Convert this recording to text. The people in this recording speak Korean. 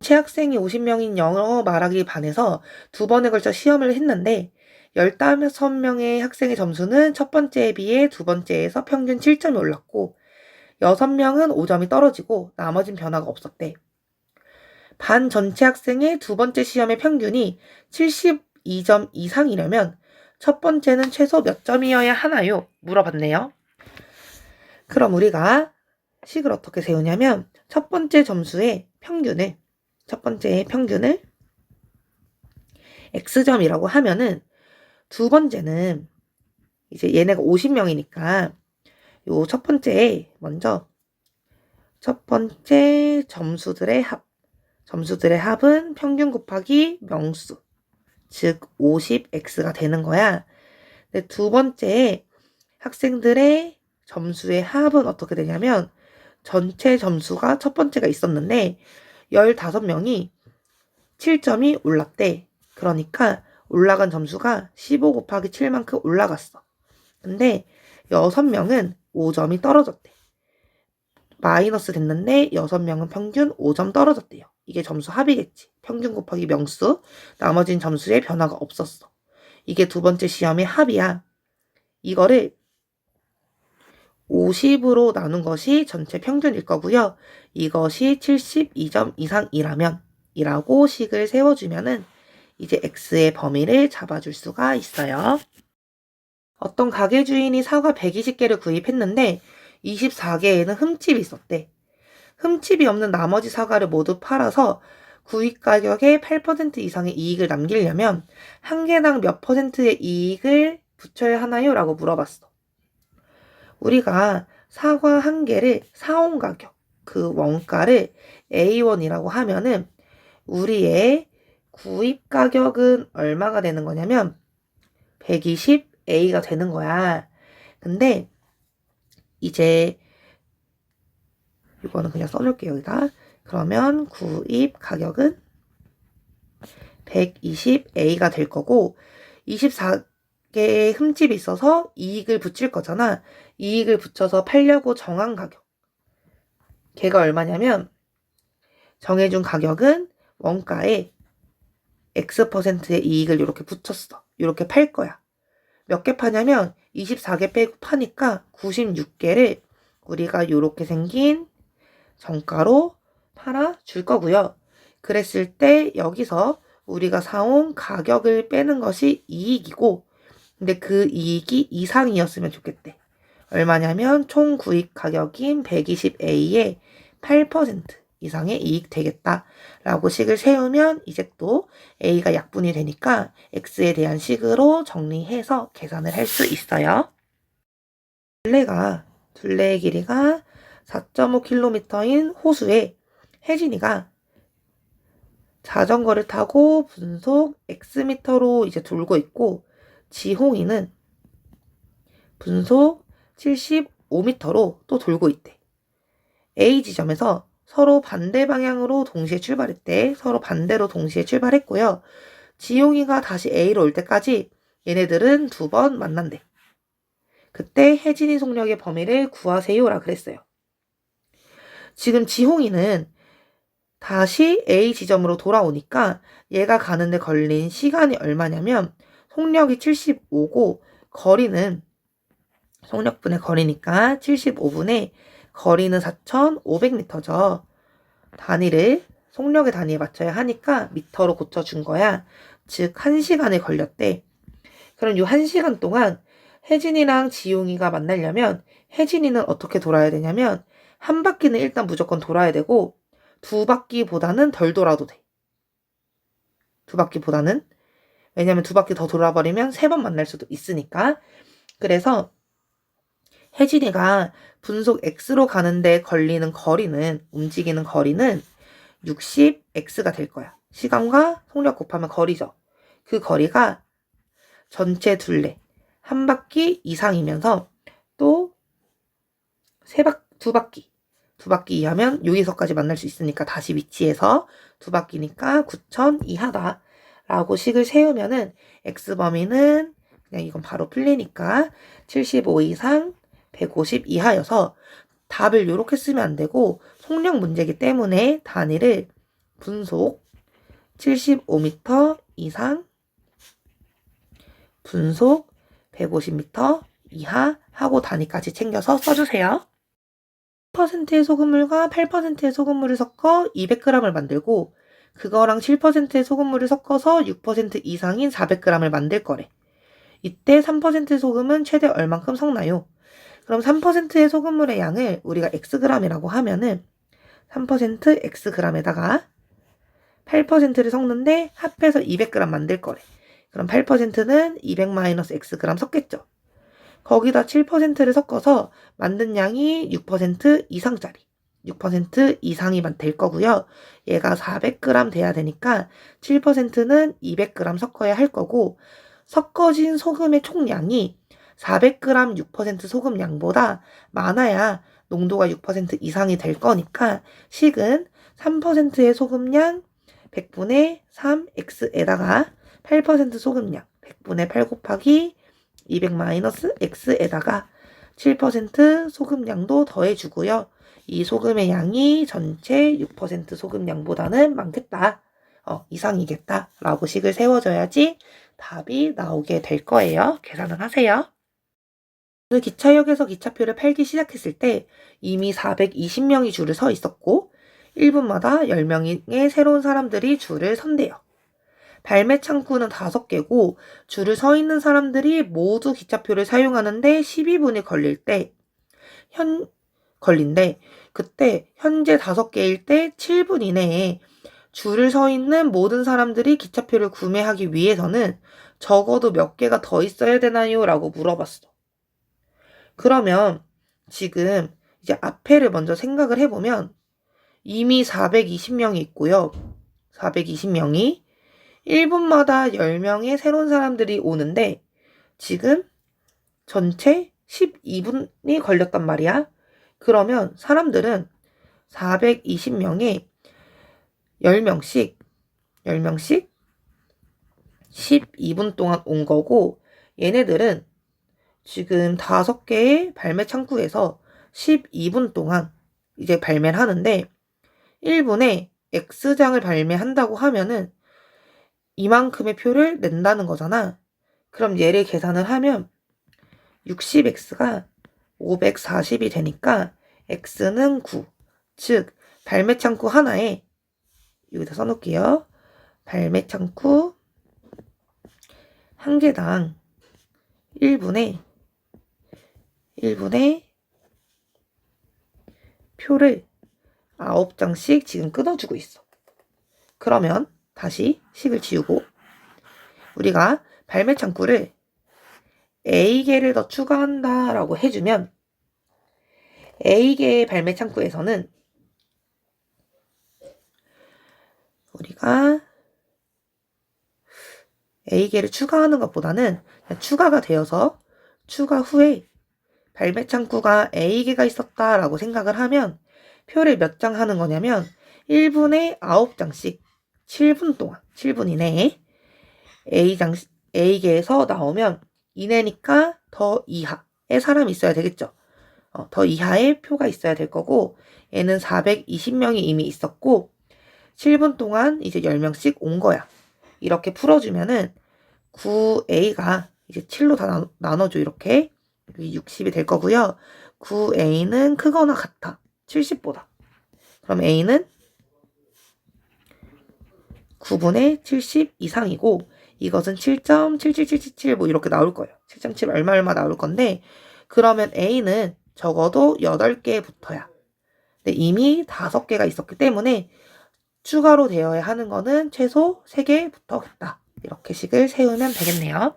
학생이 50명인 영어 말하기 반에서 2번에 걸쳐 시험을 했는데 15명의 학생의 점수는 첫 번째에 비해 두 번째에서 평균 7점이 올랐고 6명은 5점이 떨어지고 나머진 변화가 없었대. 반 전체 학생의 두 번째 시험의 평균이 72점 이상이려면 첫 번째는 최소 몇 점이어야 하나요? 물어봤네요. 그럼 우리가 식을 어떻게 세우냐면 첫 번째의 평균을 x점이라고 하면은 두 번째는 이제 얘네가 50명이니까 요 첫 번째에 먼저 첫 번째 점수들의 합은 평균 곱하기 명수, 즉 50x가 되는 거야. 근데 두 번째 학생들의 점수의 합은 어떻게 되냐면 전체 점수가 첫 번째가 있었는데 15명이 7점이 올랐대. 그러니까 올라간 점수가 15 곱하기 7만큼 올라갔어. 근데 6명은 5점이 떨어졌대. 마이너스 됐는데 6명은 평균 5점 떨어졌대요. 이게 점수 합이겠지. 평균 곱하기 명수, 나머진 점수에 변화가 없었어. 이게 두 번째 시험의 합이야. 이거를 50으로 나눈 것이 전체 평균일 거고요. 이것이 72점 이상이라면 이라고 식을 세워주면은 이제 x의 범위를 잡아줄 수가 있어요. 어떤 가게 주인이 사과 120개를 구입했는데 24개에는 흠집이 있었대. 흠집이 없는 나머지 사과를 모두 팔아서 구입 가격의 8% 이상의 이익을 남기려면 한 개당 몇 %의 이익을 붙여야 하나요? 라고 물어봤어. 우리가 사과 한 개를 사온 가격, 그 원가를 A1이라고 하면은 우리의 구입 가격은 얼마가 되는 거냐면 120A가 되는 거야. 근데 이제 이거는 그냥 써놓을게요, 여기다. 그러면 구입 가격은 120A가 될 거고 24개의 흠집이 있어서 이익을 붙일 거잖아. 이익을 붙여서 팔려고 정한 가격. 걔가 얼마냐면 정해준 가격은 원가에 X%의 이익을 이렇게 붙였어. 이렇게 팔 거야. 몇 개 파냐면 24개 빼고 파니까 96개를 우리가 이렇게 생긴 정가로 팔아줄 거고요. 그랬을 때 여기서 우리가 사온 가격을 빼는 것이 이익이고 근데 그 이익이 이상이었으면 좋겠대. 얼마냐면 총 구입 가격인 120A의 8% 이상의 이익 되겠다 라고 식을 세우면 이제 또 A가 약분이 되니까 X에 대한 식으로 정리해서 계산을 할 수 있어요. 둘레의 길이가 4.5km인 호수에 혜진이가 자전거를 타고 분속 X미터로 이제 돌고 있고 지홍이는 분속 75m로 또 돌고 있대. A 지점에서 서로 반대 방향으로 동시에 출발했대. 서로 반대로 동시에 출발했고요. 지용이가 다시 A로 올 때까지 얘네들은 2번 만난대. 그때 혜진이 속력의 범위를 구하세요라 그랬어요. 지금 지홍이는 다시 A 지점으로 돌아오니까 얘가 가는데 걸린 시간이 얼마냐면 속력이 75고 거리는 속력분의 거리니까 75분에 거리는 4,500m죠. 속력의 단위에 맞춰야 하니까 미터로 고쳐준 거야. 즉 1시간에 걸렸대. 그럼 이 1시간 동안 혜진이랑 지용이가 만나려면 혜진이는 어떻게 돌아야 되냐면 한 바퀴는 일단 무조건 돌아야 되고 2바퀴보다는 덜 돌아도 돼. 2바퀴보다는. 왜냐면 2바퀴 더 돌아버리면 3번 만날 수도 있으니까. 그래서 혜진이가 분속 X로 가는데 움직이는 거리는 60X가 될 거야. 시간과 속력 곱하면 거리죠. 그 거리가 전체 둘레 한 바퀴 이상이면서 또 두 바퀴 이하면 여기서까지 만날 수 있으니까 다시 위치해서 2바퀴니까 9,000 이하다 라고 식을 세우면은 X범위는 그냥 이건 바로 풀리니까 75 이상 150 이하여서 답을 이렇게 쓰면 안 되고 속력 문제이기 때문에 단위를 분속 75m 이상, 분속 150m 이하 하고 단위까지 챙겨서 써주세요. 8%의 소금물과 8%의 소금물을 섞어 200g을 만들고 그거랑 7%의 소금물을 섞어서 6% 이상인 400g을 만들 거래. 이때 3% 소금은 최대 얼만큼 섞나요? 그럼 3%의 소금물의 양을 우리가 xg이라고 하면은 3% xg에다가 8%를 섞는데 합해서 200g 만들 거래. 그럼 8%는 200-xg 섞겠죠. 거기다 7%를 섞어서 만든 양이 6% 이상짜리. 6% 이상이 될 거고요. 얘가 400g 돼야 되니까 7%는 200g 섞어야 할 거고 섞어진 소금의 총량이 400g 6% 소금 양보다 많아야 농도가 6% 이상이 될 거니까 식은 3%의 소금량 100분의 3x에다가 8% 소금량 100분의 8 곱하기 200-x에다가 7% 소금량도 더해주고요. 이 소금의 양이 전체 6% 소금량보다는 많겠다. 이상이겠다. 라고 식을 세워줘야지 답이 나오게 될 거예요. 계산을 하세요. 기차역에서 기차표를 팔기 시작했을 때 이미 420명이 줄을 서 있었고 1분마다 10명의 새로운 사람들이 줄을 선대요. 발매 창구는 5개고 줄을 서 있는 사람들이 모두 기차표를 사용하는데 12분이 걸린대. 그때 현재 5개일 때 7분 이내에 줄을 서 있는 모든 사람들이 기차표를 구매하기 위해서는 적어도 몇 개가 더 있어야 되나요? 라고 물어봤어. 그러면 지금 이제 앞에를 먼저 생각을 해보면 이미 420명이 있고요. 420명이 1분마다 10명의 새로운 사람들이 오는데 지금 전체 12분이 걸렸단 말이야. 그러면 사람들은 420명에 10명씩 12분 동안 온 거고 얘네들은 지금 5개의 발매 창구에서 12분 동안 이제 발매를 하는데 1분에 X장을 발매한다고 하면은 이만큼의 표를 낸다는 거잖아. 그럼 얘를 계산을 하면 60X가 540이 되니까 X는 9. 즉 발매 창구 하나에 여기다 써놓을게요. 발매 창구 한 개당 1분에 표를 9장씩 지금 끊어주고 있어. 그러면 다시 식을 지우고 우리가 발매 창구를 A개를 더 추가한다 라고 해주면 A개의 발매 창구에서는 우리가 A개를 추가하는 것보다는 추가가 되어서 추가 후에 발매 창구가 A개가 있었다 라고 생각을 하면 표를 몇 장 하는 거냐면 1분에 9장씩 7분 동안 7분 이내에 A개에서 나오면 이내니까 더 이하의 사람이 있어야 되겠죠. 더 이하의 표가 있어야 될 거고 얘는 420명이 이미 있었고 7분 동안 이제 10명씩 온 거야. 이렇게 풀어주면은 9A가 이제 7로 다 나눠줘. 이렇게 60이 될 거고요. 9A는 크거나 같아. 70보다. 그럼 A는 9분의 70 이상이고 이것은 7.77777 뭐 이렇게 나올 거예요. 7.7 얼마 나올 건데 그러면 A는 적어도 8개 붙어야. 근데 이미 5개가 있었기 때문에 추가로 되어야 하는 거는 최소 3개 붙어겠다. 이렇게 식을 세우면 되겠네요.